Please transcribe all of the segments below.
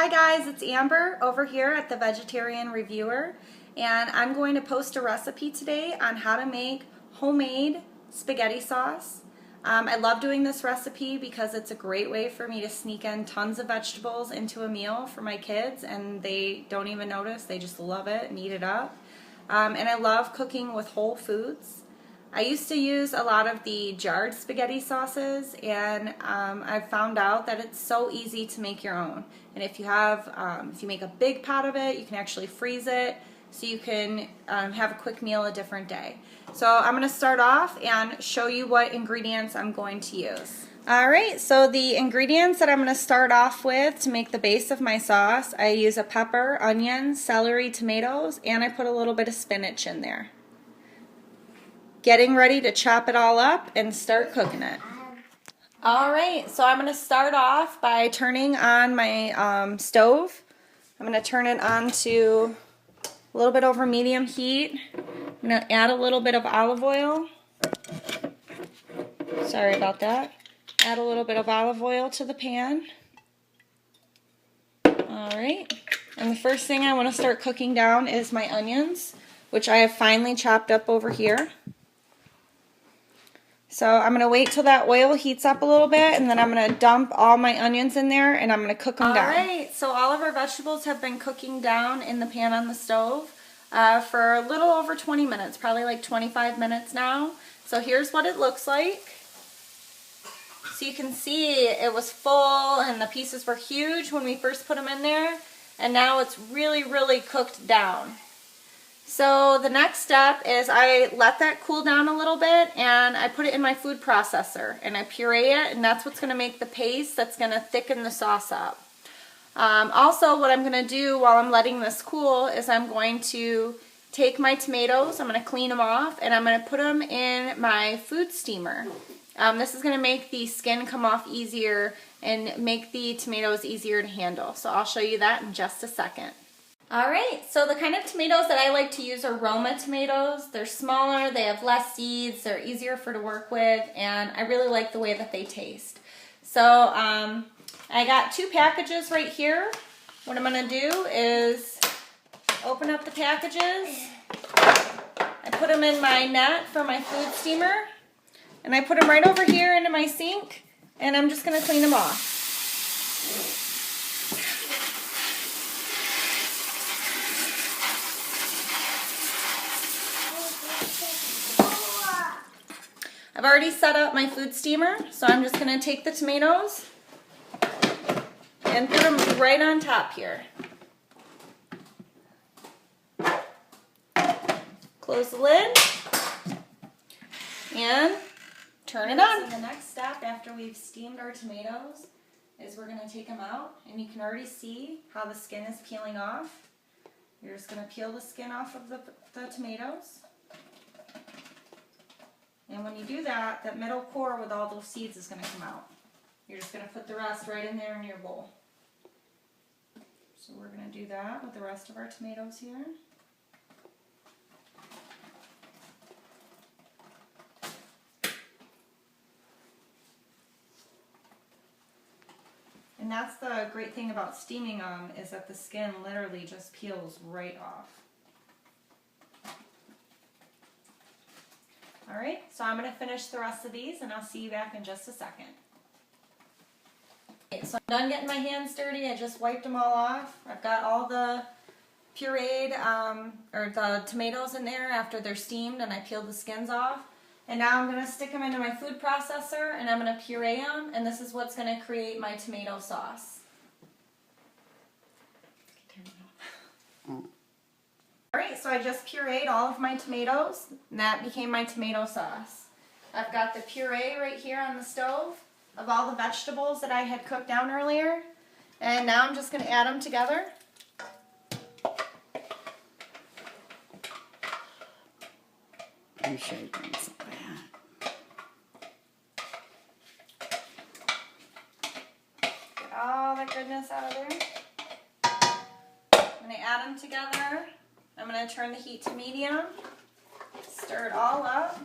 Hi guys, it's Amber over here at the Vegetarian Reviewer, and I'm going to post a recipe today on how to make homemade spaghetti sauce. I love doing this recipe because it's a great way for me to sneak in tons of vegetables into a meal for my kids, and they don't even notice. They just love it and eat it up. And I love cooking with whole foods. I used to use a lot of the jarred spaghetti sauces, and I've found out that it's so easy to make your own. And if you make a big pot of it, you can actually freeze it so you can have a quick meal a different day. So I'm going to start off and show you what ingredients I'm going to use. Alright, so the ingredients that I'm going to start off with to make the base of my sauce, I use a pepper, onions, celery, tomatoes, and I put a little bit of spinach in there. Getting ready to chop it all up and start cooking it. Alright, so I'm going to start off by turning on my stove. I'm going to turn it on to a little bit over medium heat. I'm going to add a little bit of olive oil. Sorry about that. Add a little bit of olive oil to the pan. Alright, and the first thing I want to start cooking down is my onions, which I have finely chopped up over here. So I'm going to wait till that oil heats up a little bit, and then I'm going to dump all my onions in there and I'm going to cook them down. Alright, so all of our vegetables have been cooking down in the pan on the stove for a little over 20 minutes, probably like 25 minutes now. So here's what it looks like. So you can see it was full and the pieces were huge when we first put them in there, and now it's really cooked down. So the next step is I let that cool down a little bit and I put it in my food processor and I puree it, and that's what's going to make the paste that's going to thicken the sauce up. Also, what I'm going to do while I'm letting this cool is I'm going to take my tomatoes, I'm going to clean them off, and I'm going to put them in my food steamer. This is going to make the skin come off easier and make the tomatoes easier to handle. So I'll show you that in just a second. Alright, so the kind of tomatoes that I like to use are Roma tomatoes. They're smaller, they have less seeds, they're easier to work with, and I really like the way that they taste. So I got 2 packages right here. What I'm going to do is open up the packages. I put them in my net for my food steamer, and I put them right over here into my sink, and I'm just going to clean them off. I've already set up my food steamer, so I'm just going to take the tomatoes and put them right on top here. Close the lid and turn it on. So the next step after we've steamed our tomatoes is we're going to take them out, and you can already see how the skin is peeling off. You're just going to peel the skin off of the tomatoes. And when you do that, that middle core with all those seeds is going to come out. You're just going to put the rest right in there in your bowl. So we're going to do that with the rest of our tomatoes here. And that's the great thing about steaming them, is that the skin literally just peels right off. Alright, so I'm going to finish the rest of these and I'll see you back in just a second. Okay, so I'm done getting my hands dirty. I just wiped them all off. I've got all the pureed, or the tomatoes in there after they're steamed, and I peeled the skins off. And now I'm going to stick them into my food processor and I'm going to puree them, and this is what's going to create my tomato sauce. Alright, so I just pureed all of my tomatoes, and that became my tomato sauce. I've got the puree right here on the stove of all the vegetables that I had cooked down earlier, and now I'm just going to add them together. I'm sure you bring some of that. Get all that goodness out of there. I'm going to add them together. I'm going to turn the heat to medium, stir it all up.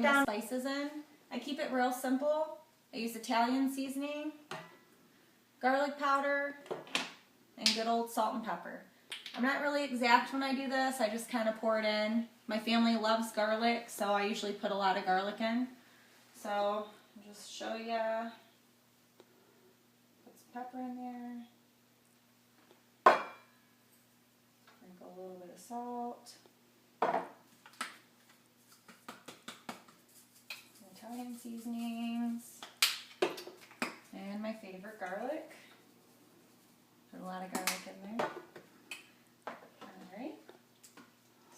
down the spices in. I keep it real simple. I use Italian seasoning, garlic powder, and good old salt and pepper. I'm not really exact when I do this. I just kind of pour it in. My family loves garlic, so I usually put a lot of garlic in. So I'll just show you. Put some pepper in there. Sprinkle a little bit of salt. Italian seasonings. And my favorite, garlic. Put a lot of garlic in there. Alright.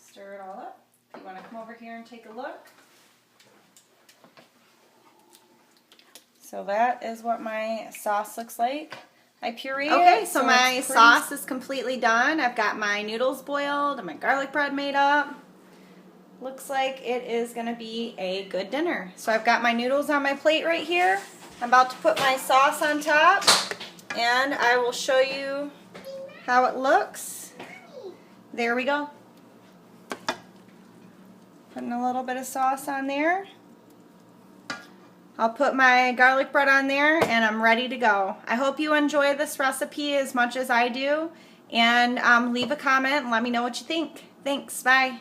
Stir it all up. If you want to come over here and take a look. So that is what my sauce looks like. I pureed it. Okay, so my sauce is completely done. I've got my noodles boiled and my garlic bread made up. Looks like it is going to be a good dinner. So I've got my noodles on my plate right here. I'm about to put my sauce on top, and I will show you how it looks. There we go. Putting a little bit of sauce on there. I'll put my garlic bread on there, and I'm ready to go. I hope you enjoy this recipe as much as I do, and leave a comment and let me know what you think. Thanks, bye.